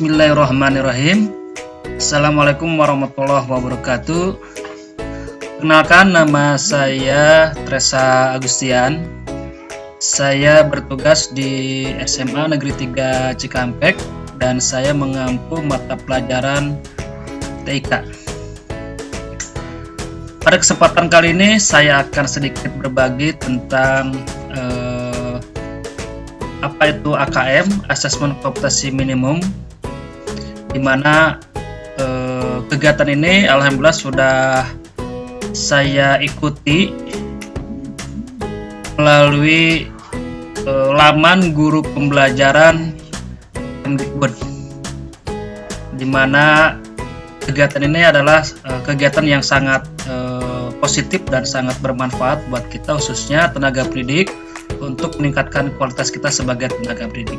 Bismillahirrahmanirrahim. Assalamualaikum warahmatullahi wabarakatuh. Kenalkan, nama saya Tresa Agustian. Saya bertugas di SMA Negeri 3 Cikampek dan saya mengampu mata pelajaran TIK. Pada kesempatan kali ini saya akan sedikit berbagi tentang apa itu AKM, Asesmen Kompetensi Minimum, di mana kegiatan ini alhamdulillah sudah saya ikuti melalui laman guru pembelajaran Kemdikbud, di mana kegiatan ini adalah kegiatan yang sangat positif dan sangat bermanfaat buat kita, khususnya tenaga pendidik, untuk meningkatkan kualitas kita sebagai tenaga pendidik.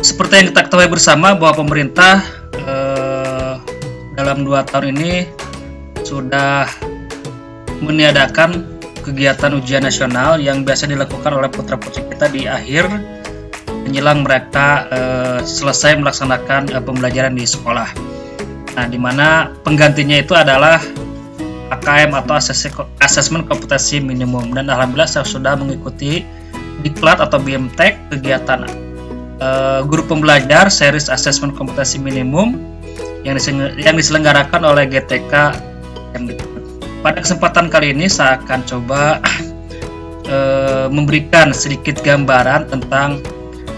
Seperti yang kita ketahui bersama bahwa pemerintah dalam 2 tahun ini sudah meniadakan kegiatan ujian nasional yang biasa dilakukan oleh putra-putri kita di akhir menjelang mereka selesai melaksanakan pembelajaran di sekolah. Nah, di mana penggantinya itu adalah AKM atau Asesmen Kompetensi Minimum, dan alhamdulillah saya sudah mengikuti Diklat atau BMTEK, kegiatan guru pembelajar series Asesmen Kompetensi Minimum yang diselenggarakan oleh GTK Kemdikbud. Pada kesempatan kali ini saya akan coba memberikan sedikit gambaran tentang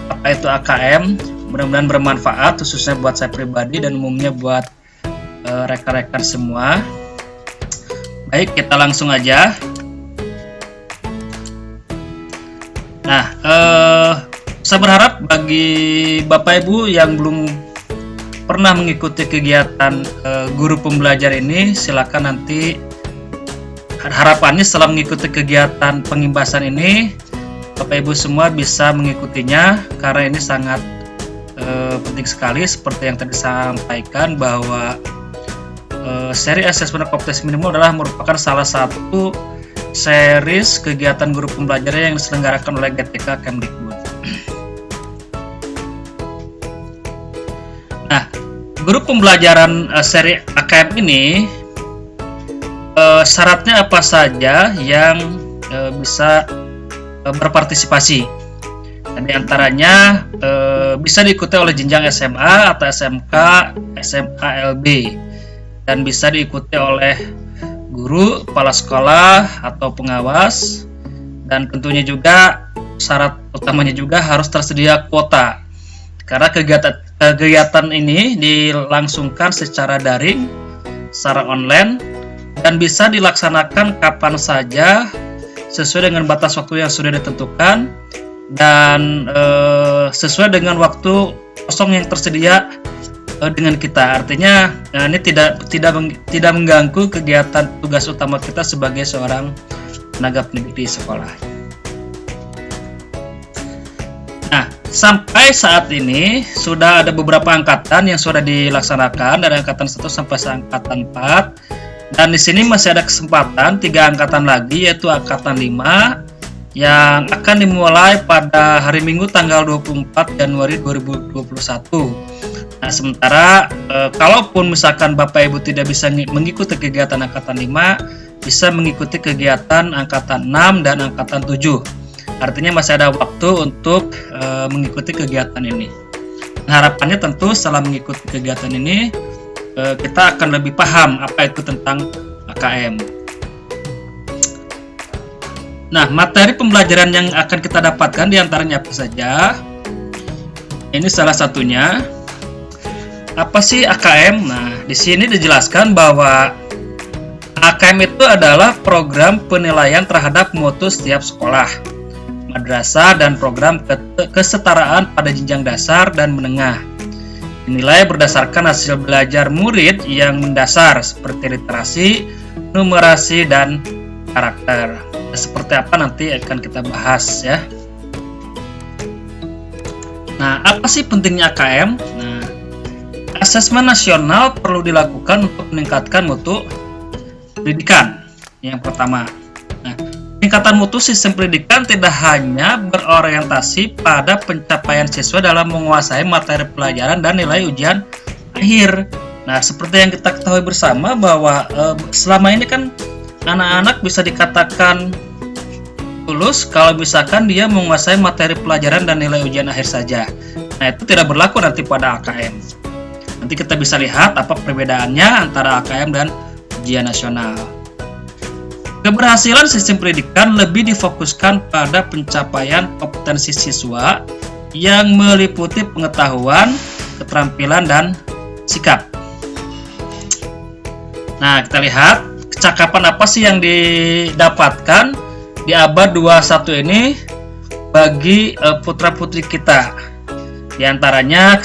apa itu AKM. Mudah-mudahan bermanfaat khususnya buat saya pribadi dan umumnya buat rekan-rekan semua. Baik, kita langsung aja. Nah, saya berharap bagi Bapak Ibu yang belum pernah mengikuti kegiatan guru pembelajar ini, silakan nanti, harapannya setelah mengikuti kegiatan pengimbasan ini, Bapak Ibu semua bisa mengikutinya, karena ini sangat penting sekali. Seperti yang tadi saya sampaikan bahwa seri Asesmen Kompetensi Minimum adalah merupakan salah satu series kegiatan guru pembelajar yang diselenggarakan oleh GTK Kemdikbud. Nah, guru pembelajaran seri AKM ini syaratnya apa saja yang bisa berpartisipasi? Dan diantaranya bisa diikuti oleh jenjang SMA atau SMK, SMA LB, dan bisa diikuti oleh guru, kepala sekolah, atau pengawas. Dan tentunya juga syarat utamanya juga harus tersedia kuota, karena kegiatan ini dilangsungkan secara daring, secara online, dan bisa dilaksanakan kapan saja sesuai dengan batas waktu yang sudah ditentukan dan sesuai dengan waktu kosong yang tersedia dengan kita. Artinya ini tidak mengganggu kegiatan tugas utama kita sebagai seorang tenaga pendidik di sekolah. Nah, sampai saat ini sudah ada beberapa angkatan yang sudah dilaksanakan, dari angkatan 1 sampai angkatan 4. Dan di sini masih ada kesempatan 3 angkatan lagi, yaitu angkatan 5 yang akan dimulai pada hari Minggu tanggal 24 Januari 2021. Nah, sementara kalaupun misalkan Bapak Ibu tidak bisa mengikuti kegiatan angkatan 5, bisa mengikuti kegiatan angkatan 6 dan angkatan 7. Artinya masih ada waktu untuk mengikuti kegiatan ini. Nah, harapannya tentu setelah mengikuti kegiatan ini kita akan lebih paham apa itu tentang AKM. Nah, materi pembelajaran yang akan kita dapatkan diantaranya apa saja? Ini salah satunya. Apa sih AKM? Nah, di sini dijelaskan bahwa AKM itu adalah program penilaian terhadap mutu setiap sekolah, madrasah, dan program kesetaraan pada jenjang dasar dan menengah. Dinilai berdasarkan hasil belajar murid yang mendasar seperti literasi, numerasi, dan karakter. Seperti apa nanti akan kita bahas ya. Nah, apa sih pentingnya AKM? Nah, asesmen nasional perlu dilakukan untuk meningkatkan mutu pendidikan. Yang pertama, nah, Peningkatan mutu sistem pendidikan tidak hanya berorientasi pada pencapaian siswa dalam menguasai materi pelajaran dan nilai ujian akhir. Nah, seperti yang kita ketahui bersama bahwa selama ini kan anak-anak bisa dikatakan lulus kalau misalkan dia menguasai materi pelajaran dan nilai ujian akhir saja. Nah, itu tidak berlaku nanti pada AKM. Nanti kita bisa lihat apa perbedaannya antara AKM dan ujian nasional. Keberhasilan sistem pendidikan lebih difokuskan pada pencapaian kompetensi siswa yang meliputi pengetahuan, keterampilan, dan sikap. Nah, kita lihat kecakapan apa sih yang didapatkan di abad 21 ini bagi putra-putri kita. Di antaranya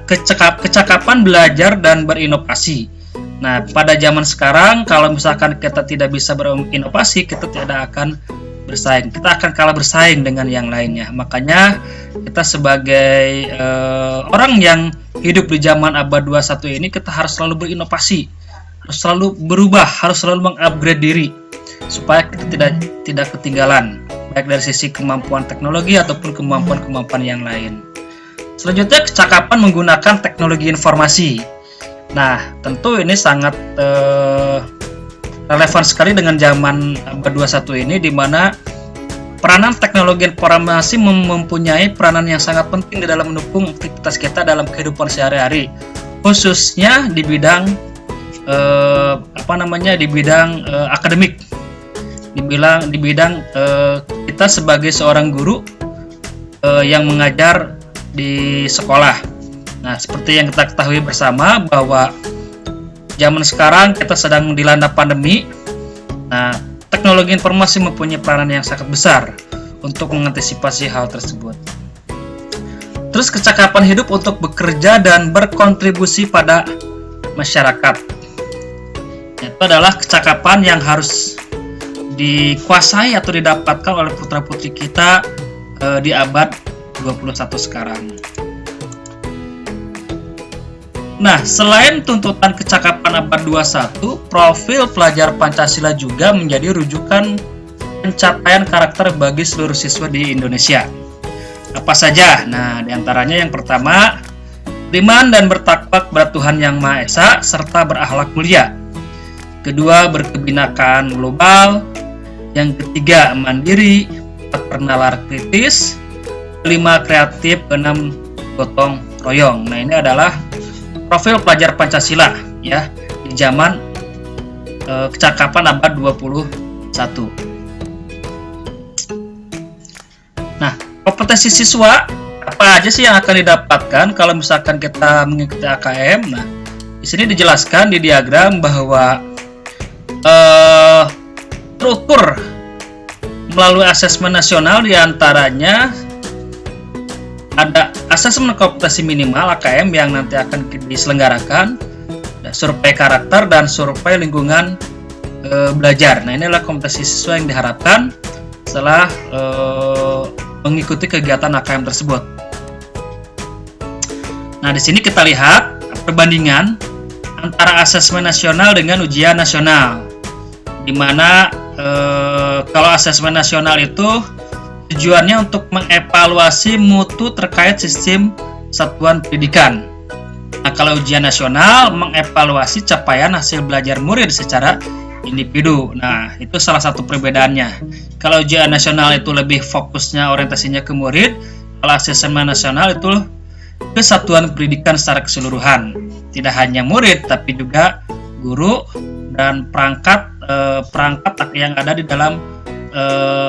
kecakapan belajar dan berinovasi. Nah, pada zaman sekarang kalau misalkan kita tidak bisa berinovasi, kita tidak akan bersaing. Kita akan kalah bersaing dengan yang lainnya. Makanya kita sebagai orang yang hidup di zaman abad 21 ini, kita harus selalu berinovasi, harus selalu berubah, harus selalu mengupgrade diri supaya kita tidak ketinggalan, baik dari sisi kemampuan teknologi ataupun kemampuan-kemampuan yang lain. Selanjutnya, kecakapan menggunakan teknologi informasi. Nah, tentu ini sangat relevan sekali dengan zaman abad 21 ini, di mana peranan teknologi informasi mempunyai peranan yang sangat penting di dalam mendukung aktivitas kita dalam kehidupan sehari-hari, khususnya di bidang akademik, di bidang kita sebagai seorang guru yang mengajar di sekolah. Nah, seperti yang kita ketahui bersama bahwa zaman sekarang kita sedang dilanda pandemi. Nah, teknologi informasi mempunyai peranan yang sangat besar untuk mengantisipasi hal tersebut. Terus, kecakapan hidup untuk bekerja dan berkontribusi pada masyarakat. Itu adalah kecakapan yang harus dikuasai atau didapatkan oleh putra-putri kita di abad 21 sekarang. Nah, selain tuntutan kecakapan abad 21, profil pelajar Pancasila juga menjadi rujukan pencapaian karakter bagi seluruh siswa di Indonesia. Apa saja? Nah, diantaranya yang pertama, beriman dan bertakwa kepada Tuhan Yang Maha Esa serta berakhlak mulia. Kedua, berkebinekaan global. Yang ketiga, mandiri. Empat, bernalar kritis. Kelima, kreatif. Keenam, gotong royong. Nah, ini adalah profil pelajar Pancasila ya di zaman kecakapan abad 21. Nah, kompetensi siswa apa aja sih yang akan didapatkan kalau misalkan kita mengikuti AKM? Nah, di sini dijelaskan di diagram bahwa terukur melalui asesmen nasional, diantaranya ada asesmen kompetensi minimal AKM yang nanti akan diselenggarakan, survei karakter dan survei lingkungan belajar. Nah, ini adalah kompetensi siswa yang diharapkan setelah mengikuti kegiatan AKM tersebut. Nah, di sini kita lihat perbandingan antara asesmen nasional dengan ujian nasional, di mana kalau asesmen nasional itu tujuannya untuk mengevaluasi mutu terkait sistem satuan pendidikan. Nah, kalau ujian nasional mengevaluasi capaian hasil belajar murid secara individu. Nah, itu salah satu perbedaannya. Kalau ujian nasional itu lebih fokusnya orientasinya ke murid, kalau asesmen nasional itu ke satuan pendidikan secara keseluruhan. Tidak hanya murid, tapi juga guru dan perangkat yang ada di dalam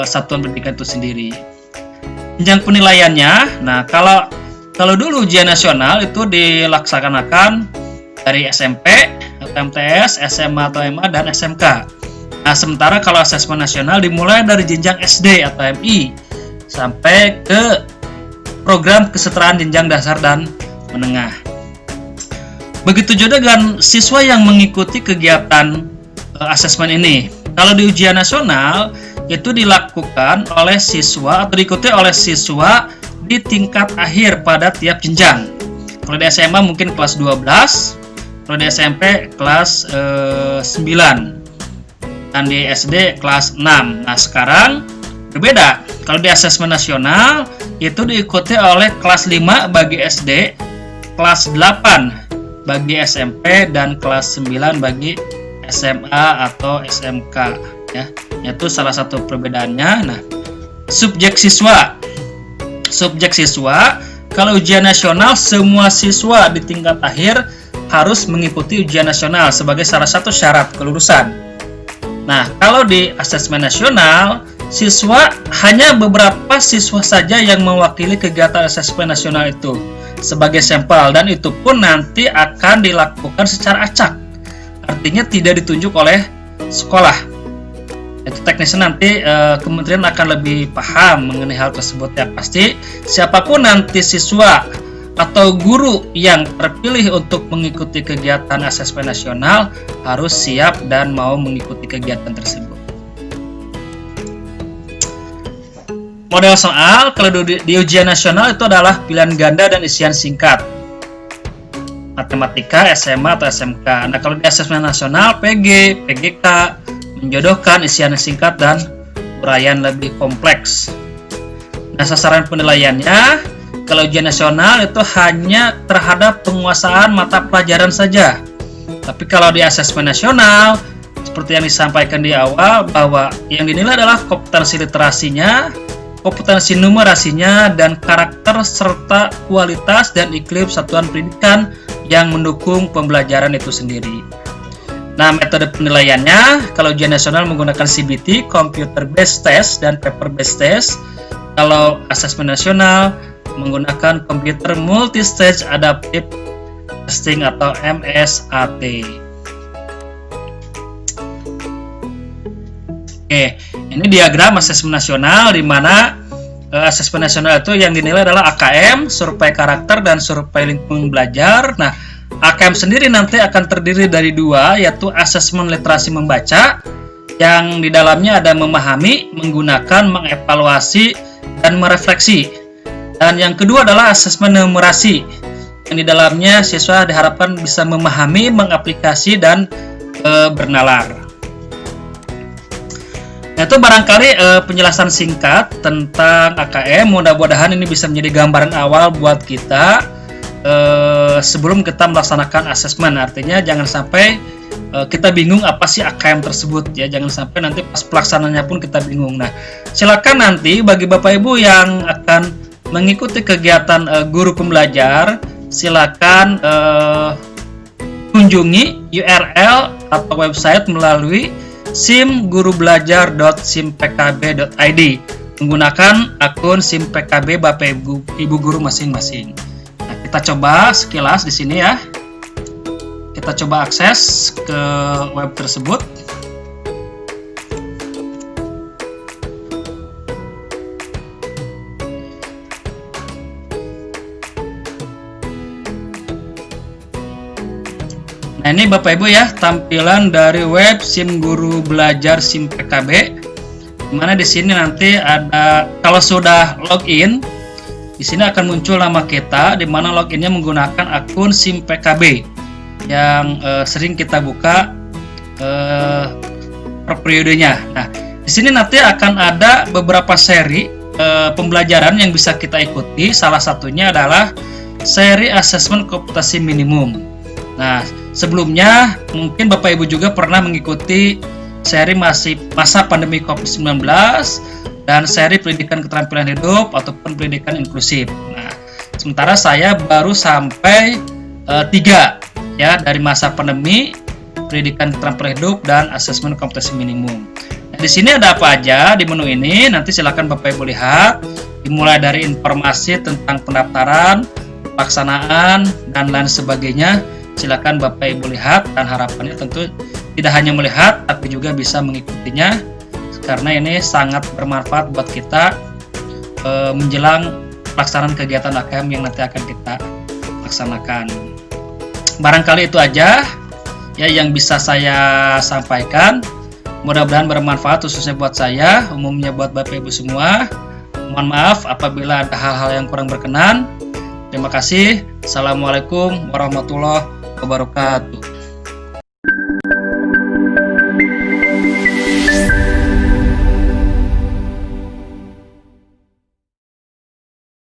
satuan pendidikan itu sendiri. Jenjang penilaiannya, nah kalau dulu ujian nasional itu dilaksanakan dari SMP, MTS, SMA atau MA dan SMK. Nah, sementara kalau asesmen nasional dimulai dari jenjang SD atau MI sampai ke program kesetaraan jenjang dasar dan menengah. Begitu juga dengan siswa yang mengikuti kegiatan asesmen ini. Kalau di ujian nasional itu dilakukan oleh siswa atau diikuti oleh siswa di tingkat akhir pada tiap jenjang. Kalau di SMA mungkin kelas 12, kalau di SMP kelas 9. dan di SD kelas 6. Nah, sekarang berbeda. Kalau di asesmen nasional itu diikuti oleh kelas 5 bagi SD, kelas 8 bagi SMP, dan kelas 9 bagi SMA atau SMK ya. Itu salah satu perbedaannya. Nah, subjek siswa. Subjek siswa, kalau ujian nasional semua siswa di tingkat akhir harus mengikuti ujian nasional sebagai salah satu syarat kelulusan. Nah, kalau di asesmen nasional, hanya beberapa siswa saja yang mewakili kegiatan asesmen nasional itu sebagai sampel, dan itu pun nanti akan dilakukan secara acak. Artinya tidak ditunjuk oleh sekolah. Itu teknisnya nanti kementerian akan lebih paham mengenai hal tersebut. Yang pasti siapapun nanti siswa atau guru yang terpilih untuk mengikuti kegiatan asesmen nasional harus siap dan mau mengikuti kegiatan tersebut. Model soal kalau di ujian nasional itu adalah pilihan ganda dan isian singkat. Matematika, SMA atau SMK. Nah, kalau di asesmen nasional PG, PGK, menjodohkan, isian singkat, dan uraian lebih kompleks. Nah, sasaran penilaiannya kalau ujian nasional itu hanya terhadap penguasaan mata pelajaran saja. Tapi kalau di asesmen nasional, seperti yang disampaikan di awal, bahwa yang dinilai adalah kompetensi literasinya, kompetensi numerasinya, dan karakter serta kualitas dan iklim satuan pendidikan yang mendukung pembelajaran itu sendiri. Nah, metode penilaiannya, kalau ujian nasional menggunakan CBT, Computer Based Test, dan Paper Based Test. Kalau asesmen nasional menggunakan Computer Multi-Stage Adaptive Testing atau MSAT. Oke, ini diagram asesmen nasional di mana asesmen nasional itu yang dinilai adalah AKM, survei karakter, dan survei lingkungan belajar. Nah, AKM sendiri nanti akan terdiri dari dua, yaitu asesmen literasi membaca, yang di dalamnya ada memahami, menggunakan, mengevaluasi, dan merefleksi. Dan yang kedua adalah asesmen numerasi, yang di dalamnya siswa diharapkan bisa memahami, mengaplikasi, dan bernalar. Nah, itu barangkali penjelasan singkat tentang AKM. Mudah-mudahan ini bisa menjadi gambaran awal buat kita sebelum kita melaksanakan asesmen. Artinya jangan sampai kita bingung apa sih AKM tersebut ya. Jangan sampai nanti pas pelaksananya pun kita bingung. Nah, silakan nanti bagi Bapak Ibu yang akan mengikuti kegiatan guru pembelajar, silakan kunjungi URL atau website melalui simgurubelajar.simpkb.id menggunakan akun SimPKB Bapak Ibu guru masing-masing. Nah, kita coba sekilas di sini ya. Kita coba akses ke web tersebut. Nah, ini Bapak Ibu ya, tampilan dari web SIM Guru Belajar SimPKB. Dimana di sini nanti ada, kalau sudah login, di sini akan muncul nama kita, di mana loginnya menggunakan akun SimPKB yang sering kita buka per periodenya. Nah, di sini nanti akan ada beberapa seri pembelajaran yang bisa kita ikuti. Salah satunya adalah seri asesmen kompetensi minimum. Nah, sebelumnya mungkin Bapak Ibu juga pernah mengikuti seri masa pandemi COVID-19 dan seri pendidikan keterampilan hidup ataupun pendidikan inklusif. Nah, sementara saya baru sampai 3 ya, dari masa pandemi, pendidikan keterampilan hidup, dan asesmen kompetensi minimum. Nah, di sini ada apa aja di menu ini? Nanti silakan Bapak Ibu lihat, dimulai dari informasi tentang pendaftaran, pelaksanaan, dan lain sebagainya. Silakan Bapak Ibu lihat, dan harapannya tentu tidak hanya melihat tapi juga bisa mengikutinya, karena ini sangat bermanfaat buat kita menjelang pelaksanaan kegiatan AKM yang nanti akan kita laksanakan. Barangkali itu aja ya yang bisa saya sampaikan. Mudah-mudahan bermanfaat khususnya buat saya, umumnya buat Bapak Ibu semua. Mohon maaf apabila ada hal-hal yang kurang berkenan. Terima kasih. Assalamualaikum warahmatullahi wabarakatuh.